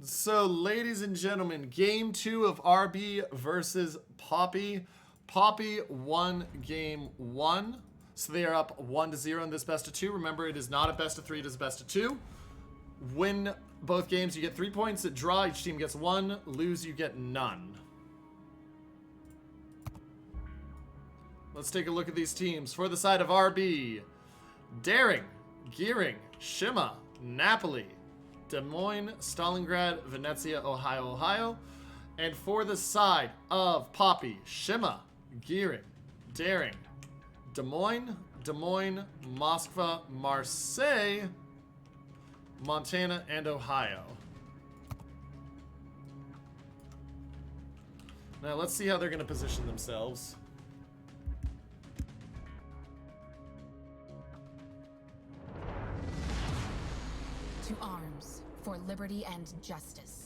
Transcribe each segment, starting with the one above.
So, ladies and gentlemen, game 2 of RB versus Poppy. Poppy won game 1. So they are up 1-0 in this best of 2. Remember, it is not a best of 3, it is a best of 2. Win both games, you get 3 points. At draw, each team gets 1. Lose, you get none. Let's take a look at these teams. For the side of RB, Daring, Gearing, Shima, Napoli, Des Moines, Stalingrad, Venezia, Ohio. And for the side of Poppy, Shima, Gearing, Daring, Des Moines, Moskva, Marseille, Montana, and Ohio. Now let's see how they're going to position themselves. To arms for liberty and justice.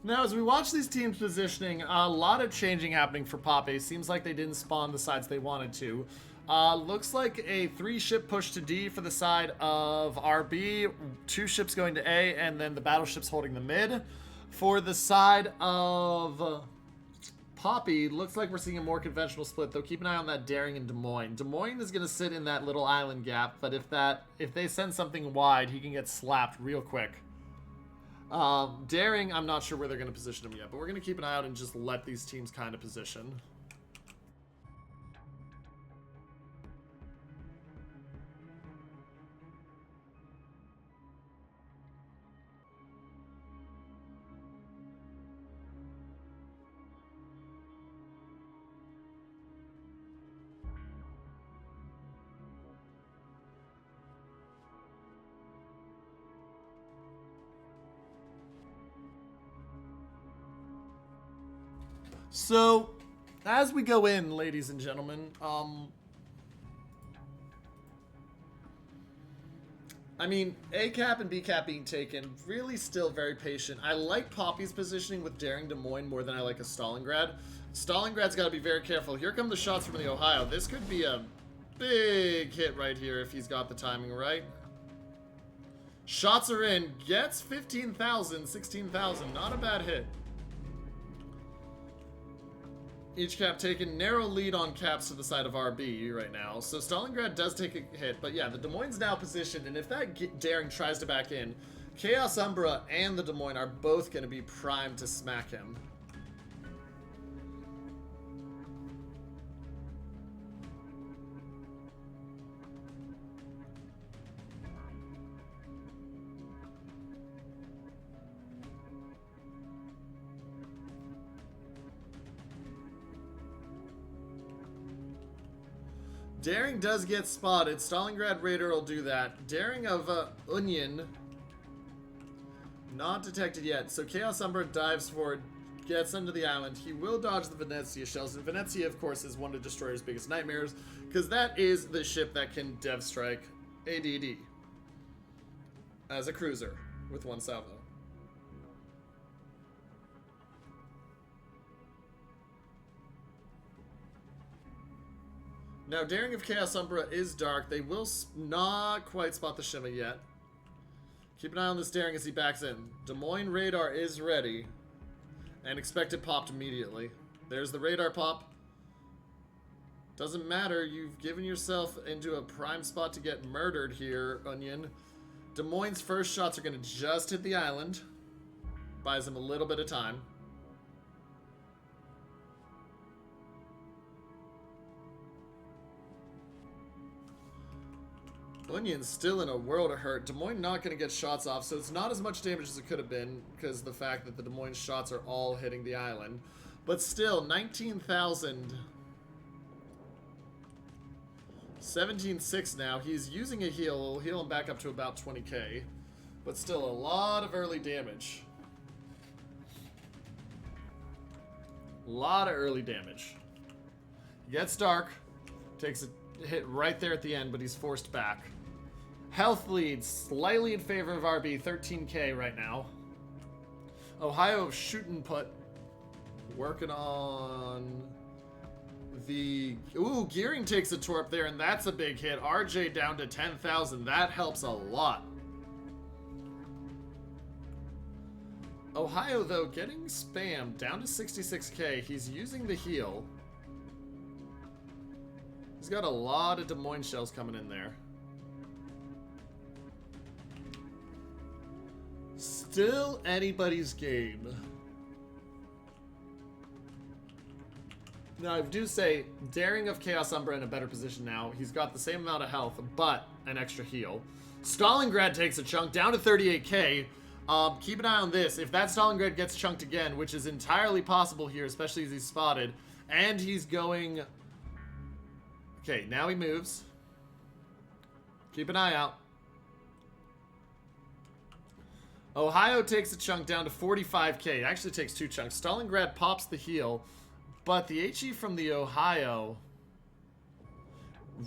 Now, as we watch these teams positioning, a lot of changing happening for Poppy. Seems like they didn't spawn the sides they wanted to. Looks like a 3-ship push to D for the side of RB, 2 ships going to A, and then the battleships holding the mid. For the side of Poppy, looks like we're seeing a more conventional split, though keep an eye on that Daring and Des Moines. Des Moines is going to sit in that little island gap, but if they send something wide, he can get slapped real quick. Daring, I'm not sure where they're going to position him yet, but we're going to keep an eye out and just let these teams kind of position. So, as we go in, ladies and gentlemen, I mean, A cap and B cap being taken, really still very patient. I like Poppy's positioning with Daring Des Moines more than I like a Stalingrad. Stalingrad's got to be very careful. Here come the shots from the Ohio. This could be a big hit right here if he's got the timing right. Shots are in. Gets 15,000, 16,000. Not a bad hit. Each cap taken. Narrow lead on caps to the side of RB right now. So Stalingrad does take a hit. But yeah, the Des Moines now positioned. And if that Daring tries to back in, Chaos Umbra and the Des Moines are both going to be primed to smack him. Daring does get spotted. Stalingrad Raider will do that. Daring of Onion. Not detected yet. So Chaos Umbra dives forward, gets under the island. He will dodge the Venezia shells. And Venezia, of course, is one of Destroyer's biggest nightmares, because that is the ship that can Dev Strike ADD as a cruiser with 1 salvo. Now, Daring of Chaos Umbra is dark. They will not quite spot the Shima yet. Keep an eye on this Daring as he backs in. Des Moines radar is ready. And expect it popped immediately. There's the radar pop. Doesn't matter. You've given yourself into a prime spot to get murdered here, Onion. Des Moines' first shots are going to just hit the island. Buys him a little bit of time. Onion's still in a world of hurt. Des Moines not going to get shots off, so it's not as much damage as it could have been because of the fact that the Des Moines shots are all hitting the island. But still, 19,000. 17.6 now. He's using a heal. It'll heal him back up to about 20k. But still a lot of early damage. A lot of early damage. Gets dark. Takes a hit right there at the end, but he's forced back. Health leads slightly in favor of RB. 13k right now. Ohio shooting put. Working on the... Ooh, Gearing takes a torp there, and that's a big hit. RJ down to 10,000. That helps a lot. Ohio, though, getting spammed down to 66k. He's using the heal. He's got a lot of Des Moines shells coming in there. Still anybody's game. Now, I do say, Daring of Chaos Umbra in a better position now. He's got the same amount of health, but an extra heal. Stalingrad takes a chunk, down to 38k. Keep an eye on this. If that Stalingrad gets chunked again, which is entirely possible here, especially as he's spotted, and he's going... Okay, now he moves. Keep an eye out. Ohio takes a chunk down to 45k. It actually takes 2 chunks. Stalingrad pops the heal, but the HE from the Ohio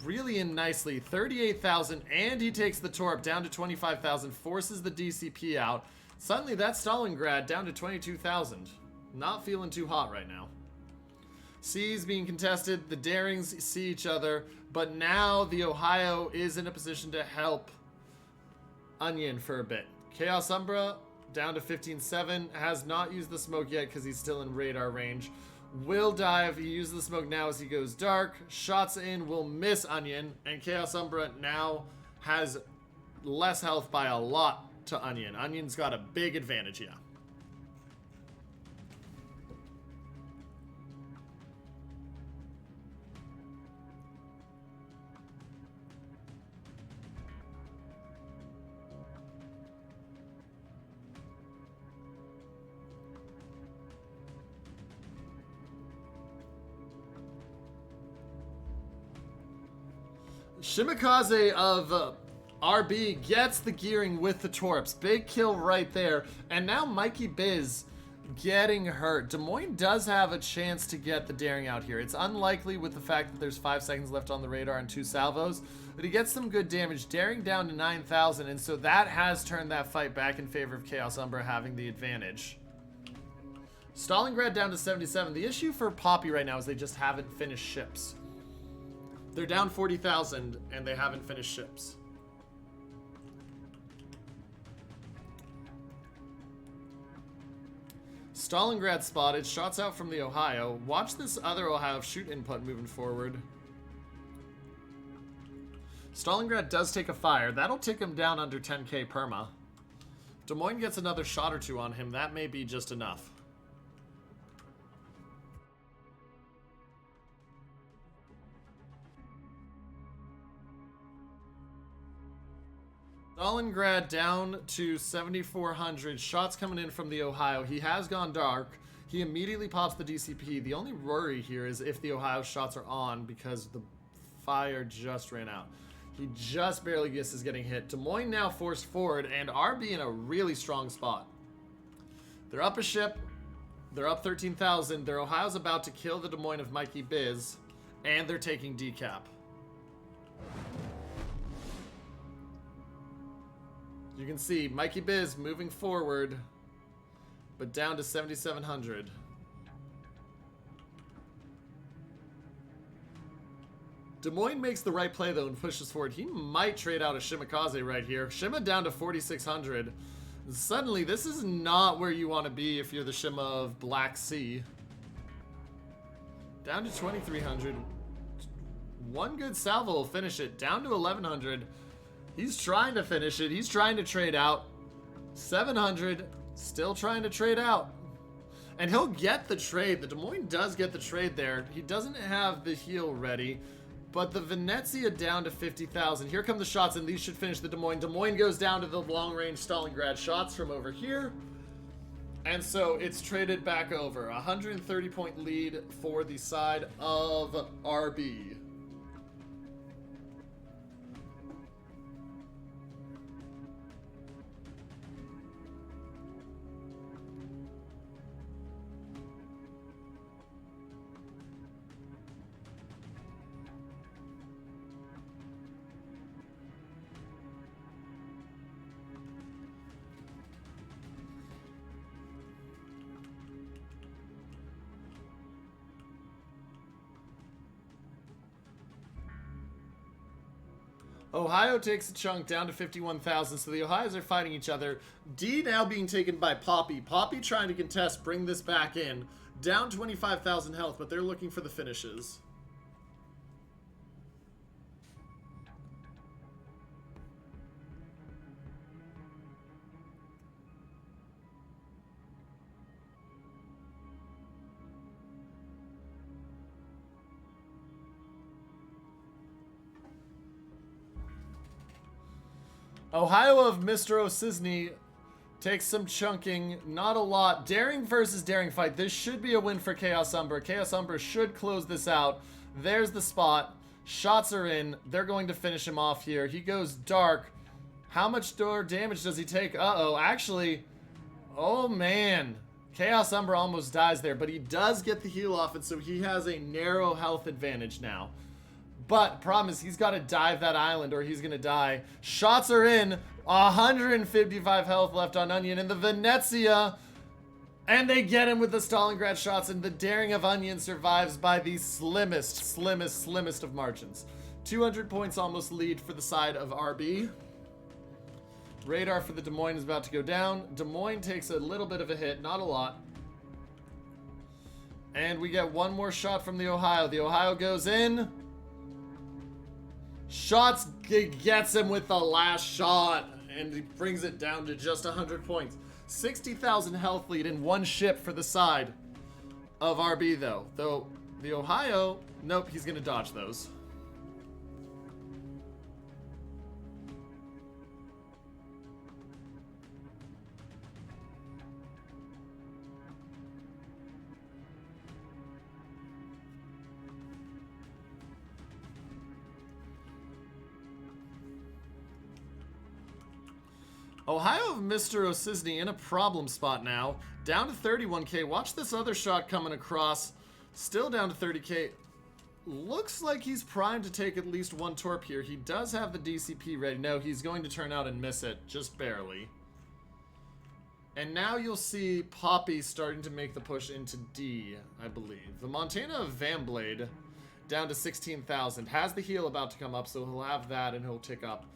really in nicely. 38,000, and he takes the torp down to 25,000, forces the DCP out. Suddenly that Stalingrad down to 22,000. Not feeling too hot right now. C's being contested, the Darings see each other, but now the Ohio is in a position to help Onion for a bit. Chaos Umbra down to 15.7, has not used the smoke yet because he's still in radar range. Will dive, he uses the smoke now as he goes dark, shots in, will miss Onion, and Chaos Umbra now has less health by a lot to Onion. Onion's got a big advantage, yeah. Shimikaze of RB gets the Gearing with the torps. Big kill right there. And now Mikey Biz getting hurt. Des Moines does have a chance to get the Daring out here. It's unlikely with the fact that there's 5 seconds left on the radar and 2 salvos. But he gets some good damage. Daring down to 9,000. And so that has turned that fight back in favor of Chaos Umbra having the advantage. Stalingrad down to 77. The issue for Poppy right now is they just haven't finished ships. They're down 40,000 and they haven't finished ships. Stalingrad spotted. Shots out from the Ohio. Watch this other Ohio shoot input moving forward. Stalingrad does take a fire. That'll take him down under 10k perma. Des Moines gets another shot or 2 on him. That may be just enough. Stalingrad down to 7,400. Shots coming in from the Ohio. He has gone dark. He immediately pops the DCP. The only worry here is if the Ohio shots are on because the fire just ran out. He just barely misses getting hit. Des Moines now forced forward, and RB in a really strong spot. They're up a ship. They're up 13,000. Their Ohio's about to kill the Des Moines of Mikey Biz, and they're taking decap. You can see Mikey Biz moving forward, but down to 7,700. Des Moines makes the right play, though, and pushes forward. He might trade out a Shimikaze right here. Shima down to 4,600. Suddenly, this is not where you want to be if you're the Shima of Black Sea. Down to 2,300. One good salvo will finish it. Down to 1,100. He's trying to finish it. He's trying to trade out. 700. Still trying to trade out. And he'll get the trade. The Des Moines does get the trade there. He doesn't have the heal ready. But the Venezia down to 50,000. Here come the shots, and these should finish the Des Moines. Des Moines goes down to the long-range Stalingrad shots from over here. And so it's traded back over. 130-point lead for the side of RB. Ohio takes a chunk down to 51,000, so the Ohios are fighting each other. D now being taken by Poppy. Poppy trying to contest, bring this back in. Down 25,000 health, but they're looking for the finishes. Ohio of Mr. O'Sisney takes some chunking, not a lot. Daring versus daring fight. This should be a win for Chaos Umber. Chaos Umber should close this out. There's the spot. Shots are in. They're going to finish him off here. He goes dark. How much door damage does he take? Uh-oh. Actually, oh man. Chaos Umber almost dies there, but he does get the heal off, and so he has a narrow health advantage now. But problem is he's got to dive that island or he's going to die. Shots are in. 155 health left on Onion and the Venezia. And they get him with the Stalingrad shots, and the daring of Onion survives by the slimmest of margins. 200 points almost lead for the side of RB. Radar for the Des Moines is about to go down. Des Moines takes a little bit of a hit, not a lot. And we get one more shot from the Ohio. The Ohio goes in. Shots gets him with the last shot, and he brings it down to just 100 points. 60,000 health lead in one ship for the side of RB, though. Though the Ohio, nope, he's going to dodge those. Ohio of Mr. O'Sisney in a problem spot now. Down to 31k. Watch this other shot coming across. Still down to 30k. Looks like he's primed to take at least one torp here. He does have the DCP ready. No, he's going to turn out and miss it. Just barely. And now you'll see Poppy starting to make the push into D, I believe. The Montana of Vanblade down to 16,000. Has the heal about to come up, so he'll have that and he'll tick up.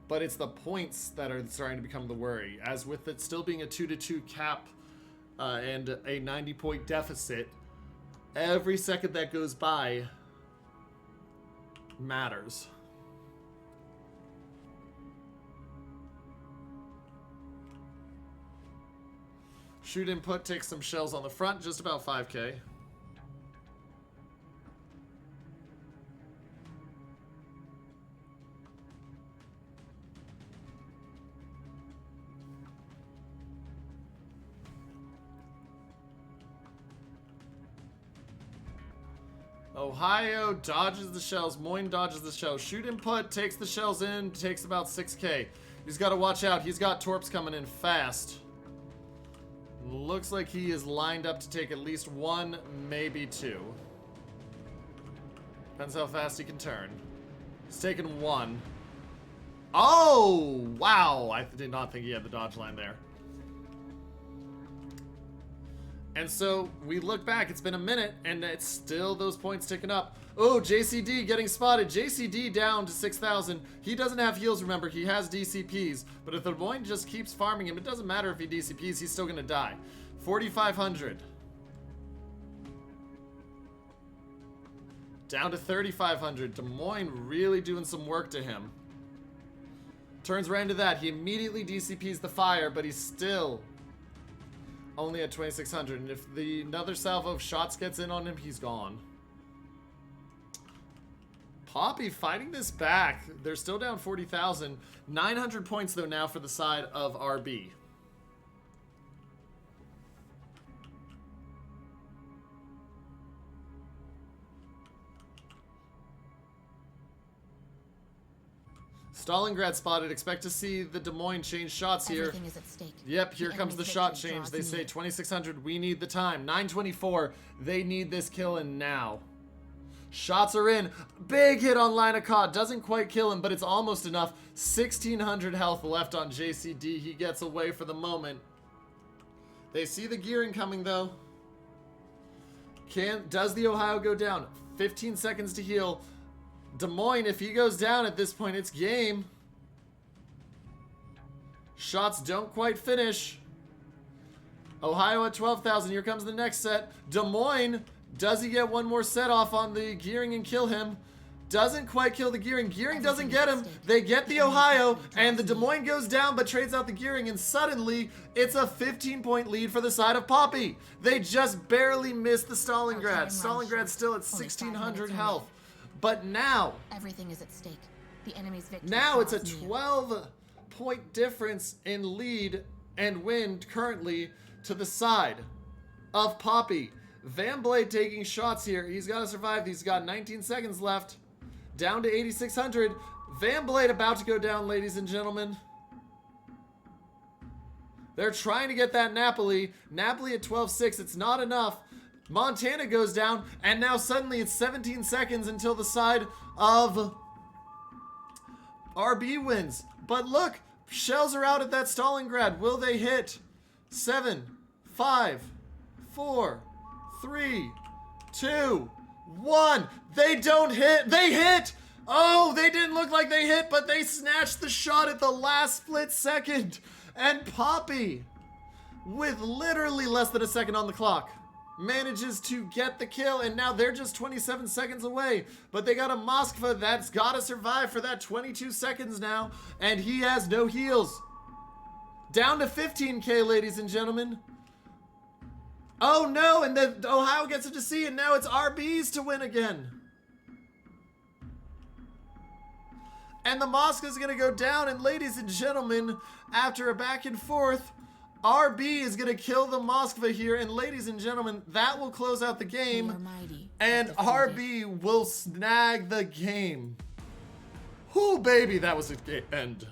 But it's the points that are starting to become the worry. As with it still being a 2-2 cap and a 90-point deficit, every second that goes by matters. Shoot input takes some shells on the front, just about 5k. Ohio dodges the shells. Moyne dodges the shells. Shoot input, takes the shells in, takes about 6k. He's got to watch out. He's got torps coming in fast. Looks like he is lined up to take at least one, maybe two. Depends how fast he can turn. He's taken one. Oh, wow. I did not think he had the dodge line there. And so we look back, it's been a minute, and it's still those points ticking up. Oh, JCD getting spotted. JCD down to 6,000. He doesn't have heals, remember. He has DCPs. But if the Moyne just keeps farming him, it doesn't matter if he DCPs, he's still going to die. 4,500. Down to 3,500. Des Moines really doing some work to him. Turns right into that. He immediately DCPs the fire, but he's still only at 2,600, and if another salvo of shots gets in on him, he's gone. Poppy fighting this back. They're still down 40,000. 900 points, though, now for the side of RB. Stalingrad spotted. Expect to see the Des Moines change shots here. Everything is at stake. Yep, here comes the shot change. They say 2,600. We need the time. 924. They need this kill in now. Shots are in. Big hit on line of KotS. Doesn't quite kill him, but it's almost enough. 1,600 health left on JCD. He gets away for the moment. They see the gearing coming, though. Does the Ohio go down? 15 seconds to heal. Des Moines, if he goes down at this point, it's game. Shots don't quite finish. Ohio at 12,000. Here comes the next set. Des Moines, does he get one more set off on the Gearing and kill him? Doesn't quite kill the Gearing. Gearing doesn't get him. They get the Ohio, and the Des Moines goes down but trades out the Gearing, and suddenly it's a 15-point lead for the side of Poppy. They just barely missed the Stalingrad. Stalingrad's still at 1,600 health. But now, Everything is at stake. The enemy's victory. now it's a draws near. 12-point difference in lead and win currently to the side of Poppy. Van Blade taking shots here. He's got to survive. He's got 19 seconds left. Down to 8,600. Van Blade about to go down, ladies and gentlemen. They're trying to get that Napoli. Napoli at 12.6. It's not enough. Montana goes down, and now suddenly it's 17 seconds until the side of RB wins. But look, shells are out at that Stalingrad. Will they hit? 7, 5, 4, 3, 2, 1. They don't hit. They hit. Oh, they didn't look like they hit, but they snatched the shot at the last split second. And Poppy, with literally less than a second on the clock, manages to get the kill, and now they're just 27 seconds away. But they got a Moskva that's got to survive for that 22 seconds now, and he has no heals. Down to 15k, ladies and gentlemen. Oh no, and the Ohio gets it to see, and now it's RBs to win again. And the Moskva's gonna go down, and ladies and gentlemen, after a back and forth, RB is gonna kill the Moskva here, and ladies and gentlemen, that will close out the game, and RB will snag the game. Whoo, baby, that was a end.